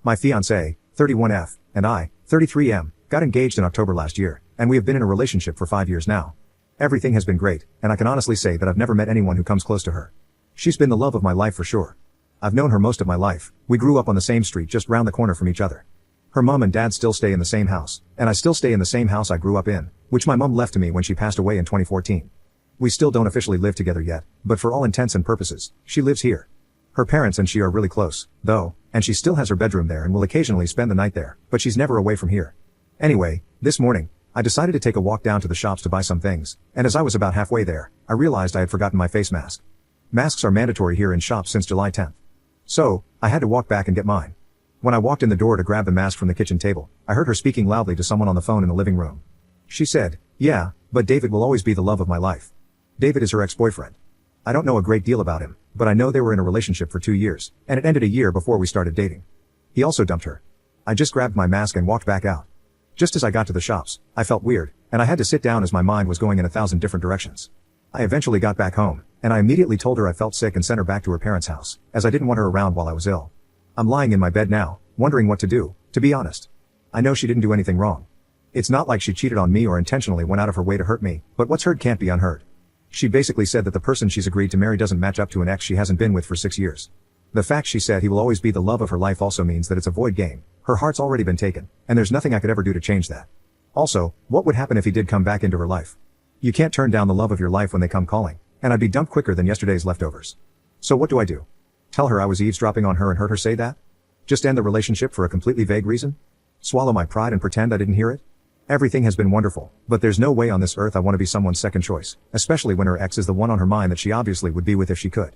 My fiancée, 31F, and I, 33M, got engaged in October last year, and we have been in a relationship for 5 years now. Everything has been great, and I can honestly say that I've never met anyone who comes close to her. She's been the love of my life for sure. I've known her most of my life. We grew up on the same street just round the corner from each other. Her mom and dad still stay in the same house, and I still stay in the same house I grew up in, which my mom left to me when she passed away in 2014. We still don't officially live together yet, but for all intents and purposes, she lives here. Her parents and she are really close, though, and she still has her bedroom there and will occasionally spend the night there, but she's never away from here. Anyway, this morning, I decided to take a walk down to the shops to buy some things, and as I was about halfway there, I realized I had forgotten my face mask. Masks are mandatory here in shops since July 10th. So, I had to walk back and get mine. When I walked in the door to grab the mask from the kitchen table, I heard her speaking loudly to someone on the phone in the living room. She said, "Yeah, but David will always be the love of my life." David is her ex-boyfriend. I don't know a great deal about him, but I know they were in a relationship for 2 years, and it ended a year before we started dating. He also dumped her. I just grabbed my mask and walked back out. Just as I got to the shops, I felt weird, and I had to sit down as my mind was going in 1,000 different directions. I eventually got back home, and I immediately told her I felt sick and sent her back to her parents' house, as I didn't want her around while I was ill. I'm lying in my bed now, wondering what to do, to be honest. I know she didn't do anything wrong. It's not like she cheated on me or intentionally went out of her way to hurt me, but what's heard can't be unheard. She basically said that the person she's agreed to marry doesn't match up to an ex she hasn't been with for 6 years. The fact she said he will always be the love of her life also means that it's a void game. Her heart's already been taken, and there's nothing I could ever do to change that. Also, what would happen if he did come back into her life? You can't turn down the love of your life when they come calling, and I'd be dumped quicker than yesterday's leftovers. So what do I do? Tell her I was eavesdropping on her and heard her say that? Just end the relationship for a completely vague reason? Swallow my pride and pretend I didn't hear it? Everything has been wonderful, but there's no way on this earth I want to be someone's second choice, especially when her ex is the one on her mind that she obviously would be with if she could.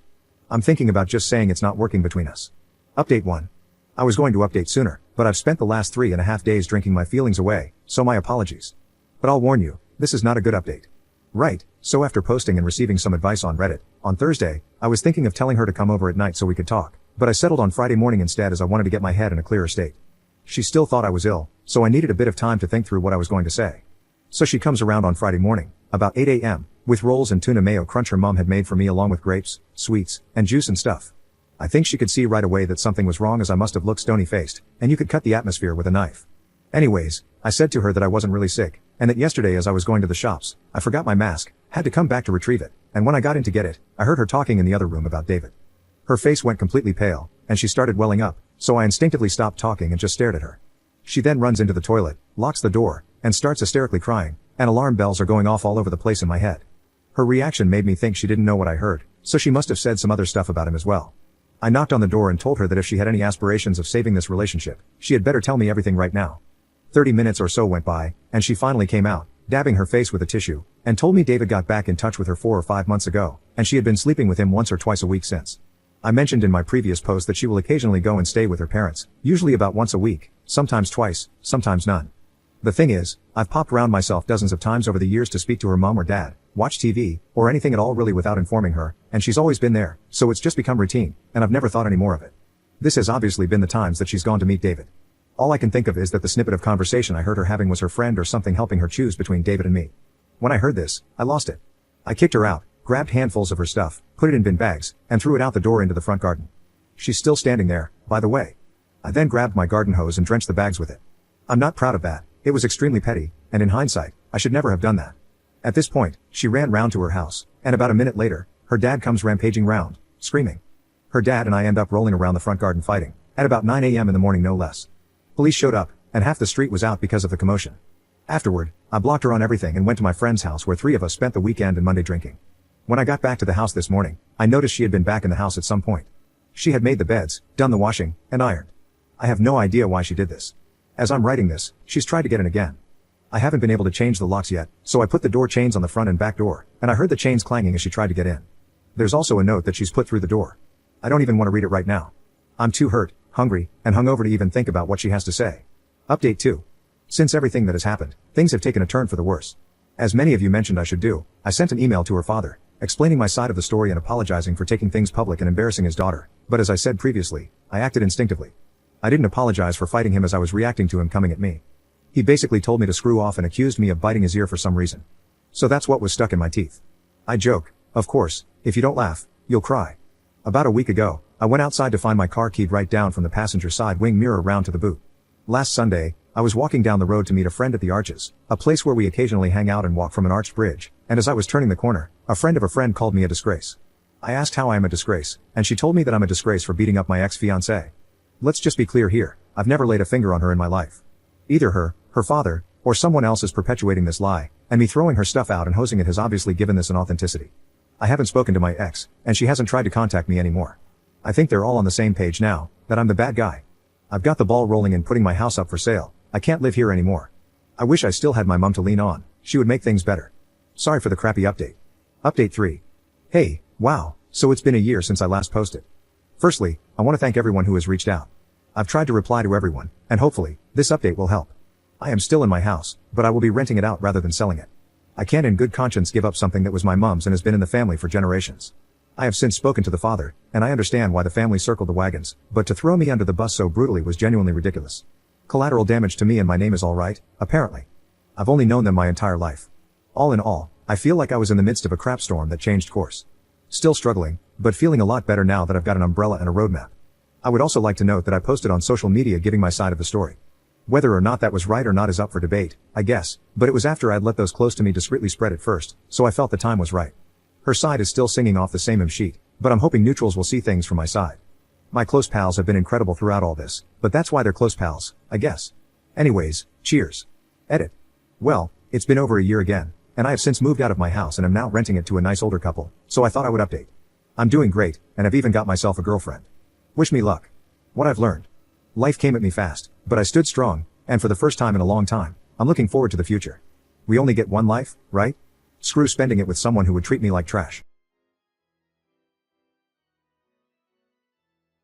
I'm thinking about just saying it's not working between us. Update 1. I was going to update sooner, but I've spent the last 3.5 days drinking my feelings away, so my apologies. But I'll warn you, this is not a good update. Right, so after posting and receiving some advice on Reddit, on Thursday, I was thinking of telling her to come over at night so we could talk, but I settled on Friday morning instead as I wanted to get my head in a clearer state. She still thought I was ill, so I needed a bit of time to think through what I was going to say. So she comes around on Friday morning, about 8 a.m., with rolls and tuna mayo crunch her mom had made for me along with grapes, sweets, and juice and stuff. I think she could see right away that something was wrong as I must have looked stony-faced, and you could cut the atmosphere with a knife. Anyways, I said to her that I wasn't really sick, and that yesterday as I was going to the shops, I forgot my mask, had to come back to retrieve it, and when I got in to get it, I heard her talking in the other room about David. Her face went completely pale, and she started welling up, so I instinctively stopped talking and just stared at her. She then runs into the toilet, locks the door, and starts hysterically crying, and alarm bells are going off all over the place in my head. Her reaction made me think she didn't know what I heard, so she must have said some other stuff about him as well. I knocked on the door and told her that if she had any aspirations of saving this relationship, she had better tell me everything right now. 30 minutes or so went by, and she finally came out, dabbing her face with a tissue, and told me David got back in touch with her 4 or 5 months ago, and she had been sleeping with him once or twice a week since. I mentioned in my previous post that she will occasionally go and stay with her parents, usually about once a week, sometimes twice, sometimes none. The thing is, I've popped around myself dozens of times over the years to speak to her mom or dad, watch TV, or anything at all really without informing her, and she's always been there, so it's just become routine, and I've never thought any more of it. This has obviously been the times that she's gone to meet David. All I can think of is that the snippet of conversation I heard her having was her friend or something helping her choose between David and me. When I heard this, I lost it. I kicked her out, grabbed handfuls of her stuff, put it in bin bags, and threw it out the door into the front garden. She's still standing there, by the way. I then grabbed my garden hose and drenched the bags with it. I'm not proud of that, it was extremely petty, and in hindsight, I should never have done that. At this point, she ran round to her house, and about a minute later, her dad comes rampaging round, screaming. Her dad and I end up rolling around the front garden fighting, at about 9 a.m. in the morning no less. Police showed up, and half the street was out because of the commotion. Afterward, I blocked her on everything and went to my friend's house where 3 of us spent the weekend and Monday drinking. When I got back to the house this morning, I noticed she had been back in the house at some point. She had made the beds, done the washing, and ironed. I have no idea why she did this. As I'm writing this, she's tried to get in again. I haven't been able to change the locks yet, so I put the door chains on the front and back door, and I heard the chains clanging as she tried to get in. There's also a note that she's put through the door. I don't even want to read it right now. I'm too hurt, hungry, and hungover to even think about what she has to say. Update 2. Since everything that has happened, things have taken a turn for the worse. As many of you mentioned I should do, I sent an email to her father, explaining my side of the story and apologizing for taking things public and embarrassing his daughter, but as I said previously, I acted instinctively. I didn't apologize for fighting him as I was reacting to him coming at me. He basically told me to screw off and accused me of biting his ear for some reason. So that's what was stuck in my teeth. I joke, of course, if you don't laugh, you'll cry. About a week ago, I went outside to find my car keyed right down from the passenger side wing mirror round to the boot. Last Sunday, I was walking down the road to meet a friend at the Arches, a place where we occasionally hang out and walk from an arched bridge, and as I was turning the corner, a friend of a friend called me a disgrace. I asked how I am a disgrace, and she told me that I'm a disgrace for beating up my ex-fiancée. Let's just be clear here, I've never laid a finger on her in my life. Either her father, or someone else is perpetuating this lie, and me throwing her stuff out and hosing it has obviously given this an authenticity. I haven't spoken to my ex, and she hasn't tried to contact me anymore. I think they're all on the same page now, that I'm the bad guy. I've got the ball rolling in putting my house up for sale. I can't live here anymore. I wish I still had my mom to lean on. She would make things better. Sorry for the crappy update. Update 3. Hey, wow, so it's been a year since I last posted. Firstly, I want to thank everyone who has reached out. I've tried to reply to everyone, and hopefully, this update will help. I am still in my house, but I will be renting it out rather than selling it. I can't in good conscience give up something that was my mom's and has been in the family for generations. I have since spoken to the father, and I understand why the family circled the wagons, but to throw me under the bus so brutally was genuinely ridiculous. Collateral damage to me and my name is alright, apparently. I've only known them my entire life. All in all, I feel like I was in the midst of a crap storm that changed course. Still struggling, but feeling a lot better now that I've got an umbrella and a roadmap. I would also like to note that I posted on social media giving my side of the story. Whether or not that was right or not is up for debate, I guess, but it was after I'd let those close to me discreetly spread it first, so I felt the time was right. Her side is still singing off the same hymn sheet, but I'm hoping neutrals will see things from my side. My close pals have been incredible throughout all this, but that's why they're close pals, I guess. Anyways, cheers. Edit. Well, it's been over a year again, and I have since moved out of my house and am now renting it to a nice older couple, so I thought I would update. I'm doing great, and I've even got myself a girlfriend. Wish me luck. What I've learned. Life came at me fast, but I stood strong, and for the first time in a long time, I'm looking forward to the future. We only get one life, right? Screw spending it with someone who would treat me like trash.